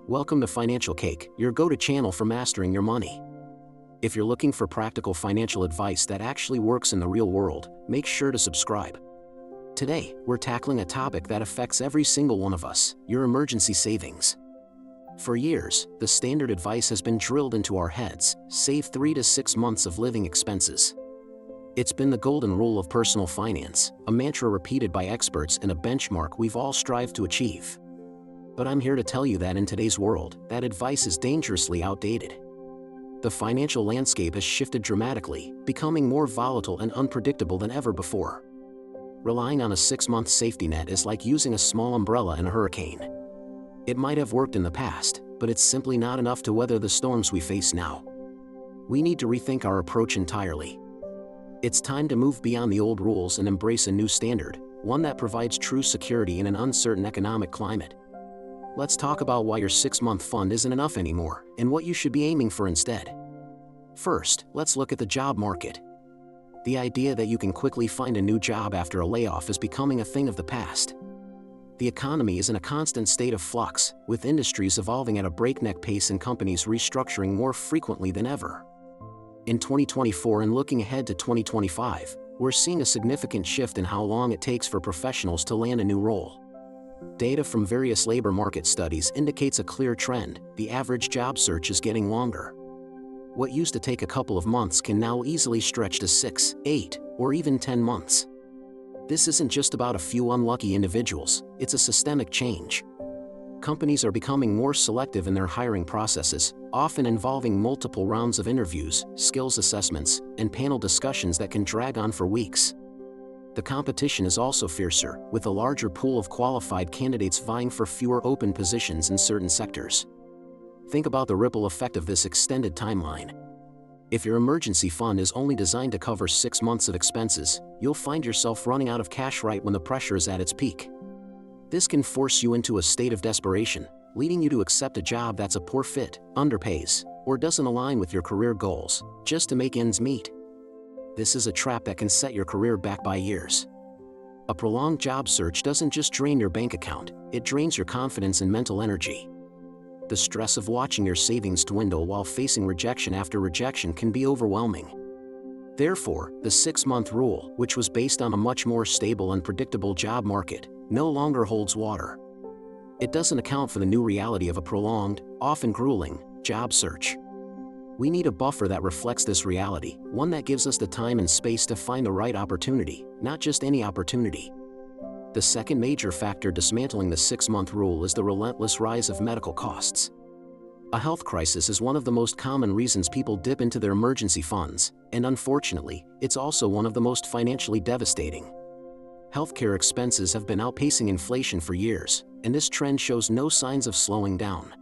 Welcome to Financial Cake, your go-to channel for mastering your money. If you're looking for practical financial advice that actually works in the real world, make sure to subscribe. Today, we're tackling a topic that affects every single one of us: your emergency savings. For years, the standard advice has been drilled into our heads: save 3 to 6 months of living expenses. It's been the golden rule of personal finance, a mantra repeated by experts and a benchmark we've all strived to achieve. But I'm here to tell you that in today's world, that advice is dangerously outdated. The financial landscape has shifted dramatically, becoming more volatile and unpredictable than ever before. Relying on a 6-month safety net is like using a small umbrella in a hurricane. It might have worked in the past, but it's simply not enough to weather the storms we face now. We need to rethink our approach entirely. It's time to move beyond the old rules and embrace a new standard, one that provides true security in an uncertain economic climate. Let's talk about why your 6-month fund isn't enough anymore, and what you should be aiming for instead. First, let's look at the job market. The idea that you can quickly find a new job after a layoff is becoming a thing of the past. The economy is in a constant state of flux, with industries evolving at a breakneck pace and companies restructuring more frequently than ever. In 2024 and looking ahead to 2025, we're seeing a significant shift in how long it takes for professionals to land a new role. Data from various labor market studies indicates a clear trend: the average job search is getting longer. What used to take a couple of months can now easily stretch to 6, 8, or even 10 months. This isn't just about a few unlucky individuals, it's a systemic change. Companies are becoming more selective in their hiring processes, often involving multiple rounds of interviews, skills assessments, and panel discussions that can drag on for weeks. The competition is also fiercer, with a larger pool of qualified candidates vying for fewer open positions in certain sectors. Think about the ripple effect of this extended timeline. If your emergency fund is only designed to cover 6 months of expenses, you'll find yourself running out of cash right when the pressure is at its peak. This can force you into a state of desperation, leading you to accept a job that's a poor fit, underpays, or doesn't align with your career goals, just to make ends meet. This is a trap that can set your career back by years. A prolonged job search doesn't just drain your bank account, it drains your confidence and mental energy. The stress of watching your savings dwindle while facing rejection after rejection can be overwhelming. Therefore, the 6-month rule, which was based on a much more stable and predictable job market, no longer holds water. It doesn't account for the new reality of a prolonged, often grueling, job search. We need a buffer that reflects this reality, one that gives us the time and space to find the right opportunity, not just any opportunity. The second major factor dismantling the 6-month rule is the relentless rise of medical costs. A health crisis is one of the most common reasons people dip into their emergency funds, and unfortunately, it's also one of the most financially devastating. Healthcare expenses have been outpacing inflation for years, and this trend shows no signs of slowing down.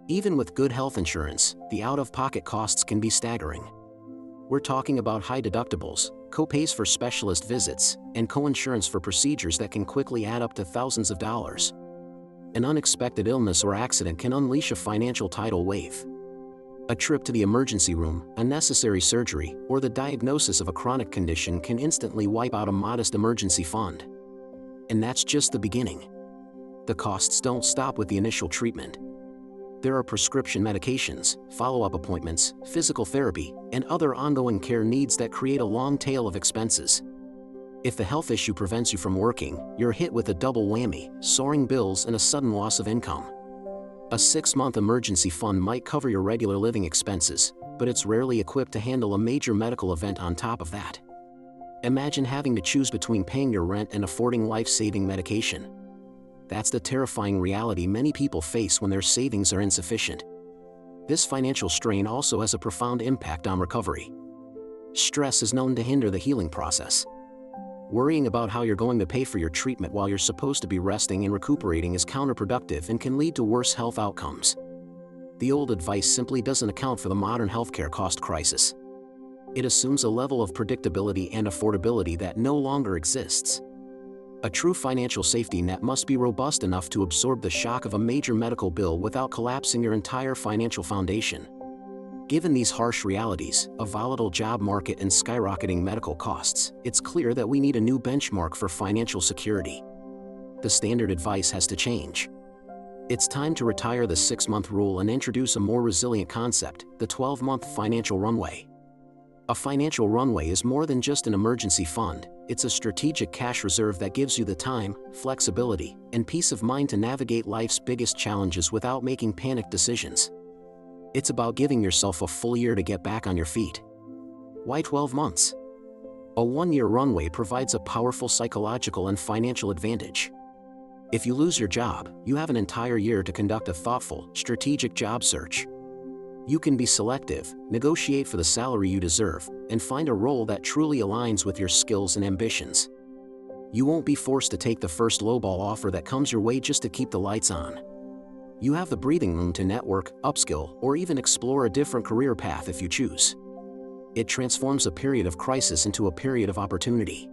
Even with good health insurance, the out-of-pocket costs can be staggering. We're talking about high deductibles, co-pays for specialist visits, and co-insurance for procedures that can quickly add up to thousands of dollars. An unexpected illness or accident can unleash a financial tidal wave. A trip to the emergency room, unnecessary surgery, or the diagnosis of a chronic condition can instantly wipe out a modest emergency fund. And that's just the beginning. The costs don't stop with the initial treatment. There are prescription medications, follow-up appointments, physical therapy, and other ongoing care needs that create a long tail of expenses. If the health issue prevents you from working, you're hit with a double whammy: soaring bills and a sudden loss of income. A 6-month emergency fund might cover your regular living expenses, but it's rarely equipped to handle a major medical event on top of that. Imagine having to choose between paying your rent and affording life-saving medication. That's the terrifying reality many people face when their savings are insufficient. This financial strain also has a profound impact on recovery. Stress is known to hinder the healing process. Worrying about how you're going to pay for your treatment while you're supposed to be resting and recuperating is counterproductive and can lead to worse health outcomes. The old advice simply doesn't account for the modern healthcare cost crisis. It assumes a level of predictability and affordability that no longer exists. A true financial safety net must be robust enough to absorb the shock of a major medical bill without collapsing your entire financial foundation. Given these harsh realities, a volatile job market and skyrocketing medical costs, it's clear that we need a new benchmark for financial security. The standard advice has to change. It's time to retire the 6-month rule and introduce a more resilient concept, the 12-month financial runway. A financial runway is more than just an emergency fund. It's a strategic cash reserve that gives you the time, flexibility, and peace of mind to navigate life's biggest challenges without making panic decisions. It's about giving yourself a full year to get back on your feet. Why 12 months? A 1-year runway provides a powerful psychological and financial advantage. If you lose your job, you have an entire year to conduct a thoughtful, strategic job search. You can be selective, negotiate for the salary you deserve, and find a role that truly aligns with your skills and ambitions. You won't be forced to take the first lowball offer that comes your way just to keep the lights on. You have the breathing room to network, upskill, or even explore a different career path if you choose. It transforms a period of crisis into a period of opportunity.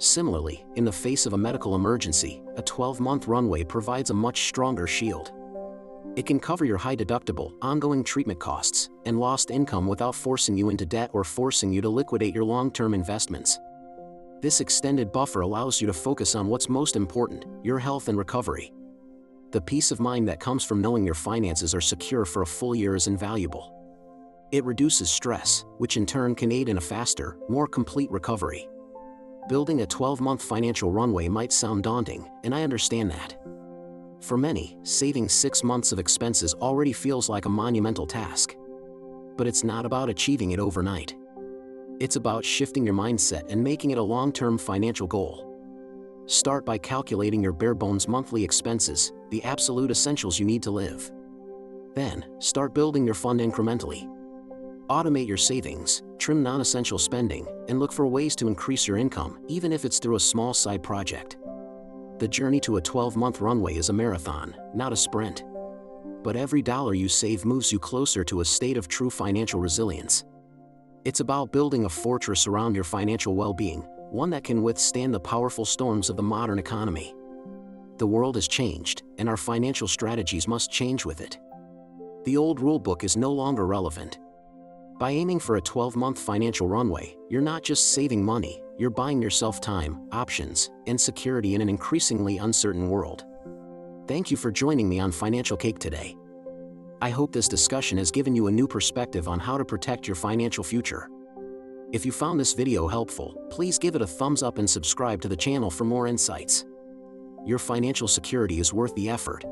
Similarly, in the face of a medical emergency, a 12-month runway provides a much stronger shield. It can cover your high-deductible, ongoing treatment costs, and lost income without forcing you into debt or forcing you to liquidate your long-term investments. This extended buffer allows you to focus on what's most important, your health and recovery. The peace of mind that comes from knowing your finances are secure for a full year is invaluable. It reduces stress, which in turn can aid in a faster, more complete recovery. Building a 12-month financial runway might sound daunting, and I understand that. For many, saving 6 months of expenses already feels like a monumental task. But it's not about achieving it overnight. It's about shifting your mindset and making it a long-term financial goal. Start by calculating your bare-bones monthly expenses, the absolute essentials you need to live. Then, start building your fund incrementally. Automate your savings, trim non-essential spending, and look for ways to increase your income, even if it's through a small side project. The journey to a 12-month runway is a marathon, not a sprint. But every dollar you save moves you closer to a state of true financial resilience. It's about building a fortress around your financial well-being, one that can withstand the powerful storms of the modern economy. The world has changed, and our financial strategies must change with it. The old rulebook is no longer relevant. By aiming for a 12-month financial runway, you're not just saving money, you're buying yourself time, options, and security in an increasingly uncertain world. Thank you for joining me on Financial Cake today. I hope this discussion has given you a new perspective on how to protect your financial future. If you found this video helpful, please give it a thumbs up and subscribe to the channel for more insights. Your financial security is worth the effort.